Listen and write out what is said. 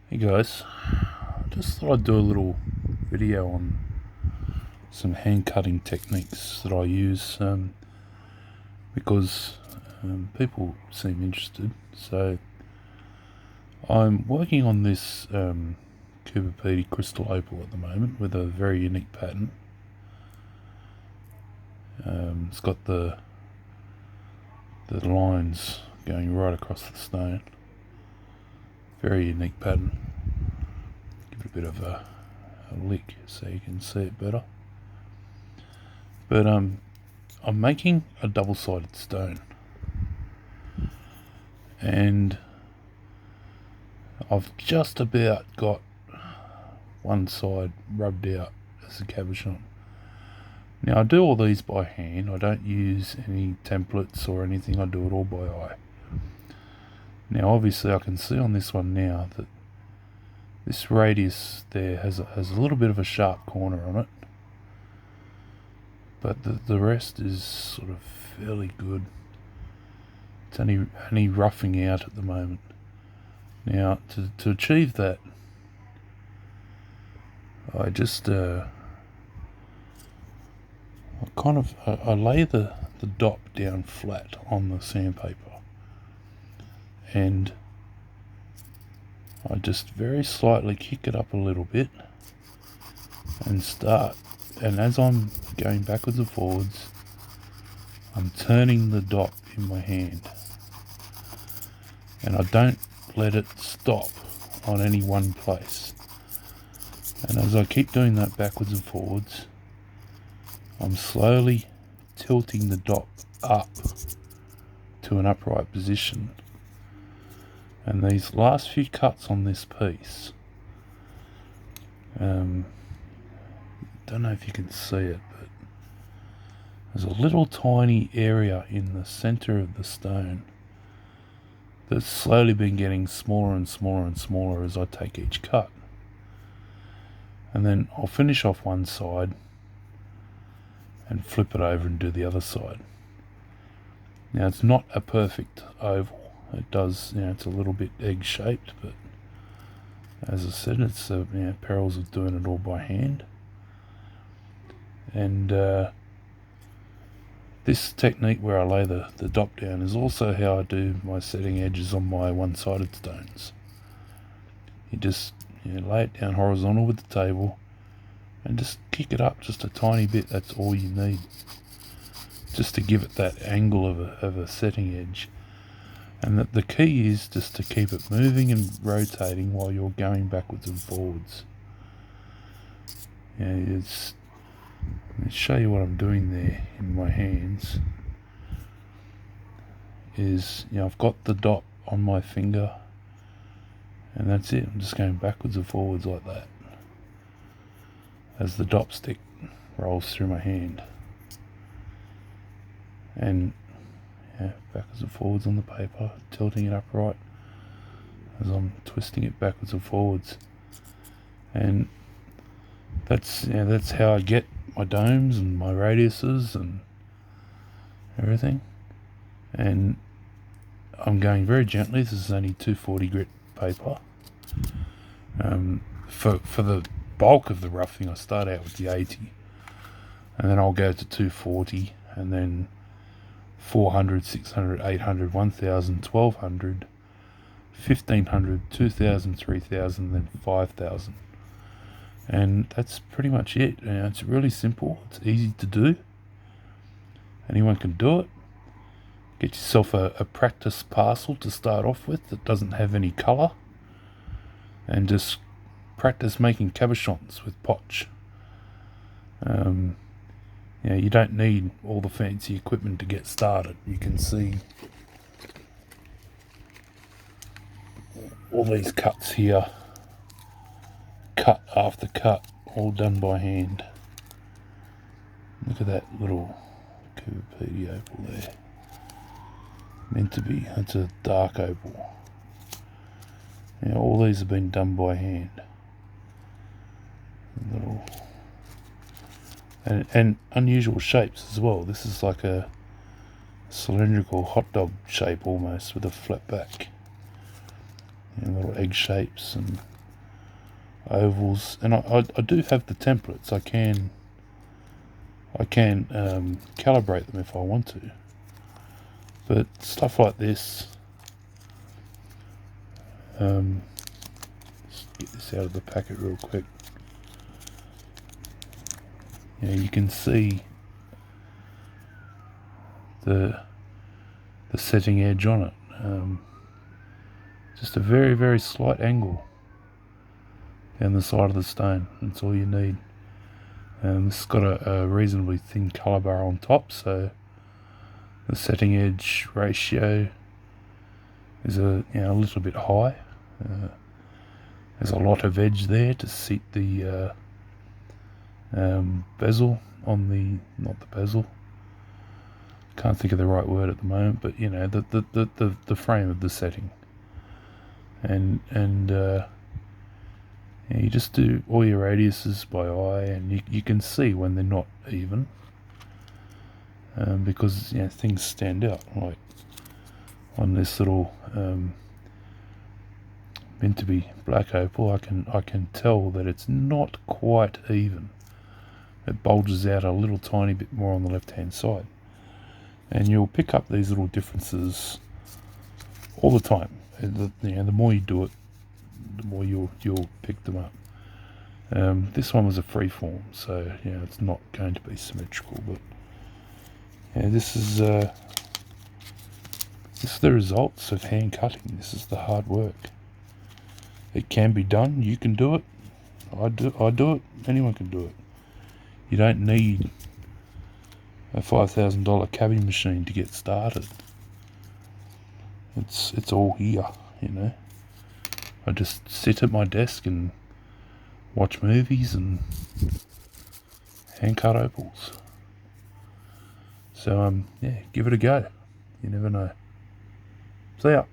Hey guys, just thought I'd do a little video on some hand cutting techniques that I use because people seem interested. So I'm working on this Cooper crystal opal at the moment with a very unique pattern. It's got the lines going right across the stone. Very unique pattern. Give it a bit of a lick so you can see it better. But I'm making a double-sided stone, and I've just about got one side rubbed out as a cabochon. Now I do all these by hand. I don't use any templates or anything. I do it all by eye. Now obviously I can see on this one now that this radius there has a little bit of a sharp corner on it, but the rest is sort of fairly good. It's only roughing out at the moment. Now to achieve that, I just I lay the dot down flat on the sandpaper, and I just very slightly kick it up a little bit and start. And as I'm going backwards and forwards, I'm turning the dot in my hand, and I don't let it stop on any one place. And as I keep doing that backwards and forwards, I'm slowly tilting the dot up to an upright position. And these last few cuts on this piece, don't know if you can see it, but there's a little tiny area in the center of the stone that's slowly been getting smaller and smaller and smaller as I take each cut. And then I'll finish off one side and flip it over and do the other side. Now it's not a perfect oval. It does, it's a little bit egg-shaped, but as I said, it's perils of doing it all by hand. And this technique where I lay the dot down is also how I do my setting edges on my one-sided stones. You just lay it down horizontal with the table and just kick it up just a tiny bit. That's all you need, just to give it that angle of a setting edge. And the key is just to keep it moving and rotating while you're going backwards and forwards. Let me show you what I'm doing there in my hands. I've got the dot on my finger, and that's it. I'm just going backwards and forwards like that as the dot stick rolls through my hand. And backwards and forwards on the paper, tilting it upright as I'm twisting it backwards and forwards. And that's how I get my domes and my radiuses and everything. And I'm going very gently. This is only 240 grit paper. For the bulk of the roughing, I start out with the 80, and then I'll go to 240, and then 400, 600, 800, 1000, 1200, 1500, 2000, 3000, then 5000. And that's pretty much it. It's really simple. It's easy to do. Anyone can do it. Get yourself a practice parcel to start off with that doesn't have any colour, and just practice making cabochons with potch. You don't need all the fancy equipment to get started. You can see all these cuts here, cut after cut, all done by hand. Look at that little Cooper opal there. Meant to be, it's a dark opal. All these have been done by hand. And unusual shapes as well. This is like a cylindrical hot dog shape almost, with a flat back. Little egg shapes and ovals, and I do have the templates. I can calibrate them if I want to, but stuff like this, let's get this out of the packet real quick. You can see the setting edge on it. Just a very, very slight angle down the side of the stone. That's all you need. This has got a reasonably thin colour bar on top, so the setting edge ratio is a little bit high. There's a lot of edge there to seat the bezel on the, not the bezel, can't think of the right word at the moment, but the frame of the setting, and you just do all your radiuses by eye, and you can see when they're not even, because things stand out. Like on this little meant to be black opal, I can tell that it's not quite even. It bulges out a little tiny bit more on the left hand side, and you'll pick up these little differences all the time. The more you do it, the more you'll pick them up. This one was a free form, so it's not going to be symmetrical, but this is the results of hand cutting. This is the hard work. It can be done. You can do it. I do it. Anyone can do it. You don't need a $5,000 cabbing machine to get started. It's all here, I just sit at my desk and watch movies and hand cut opals. So give it a go. You never know. See ya.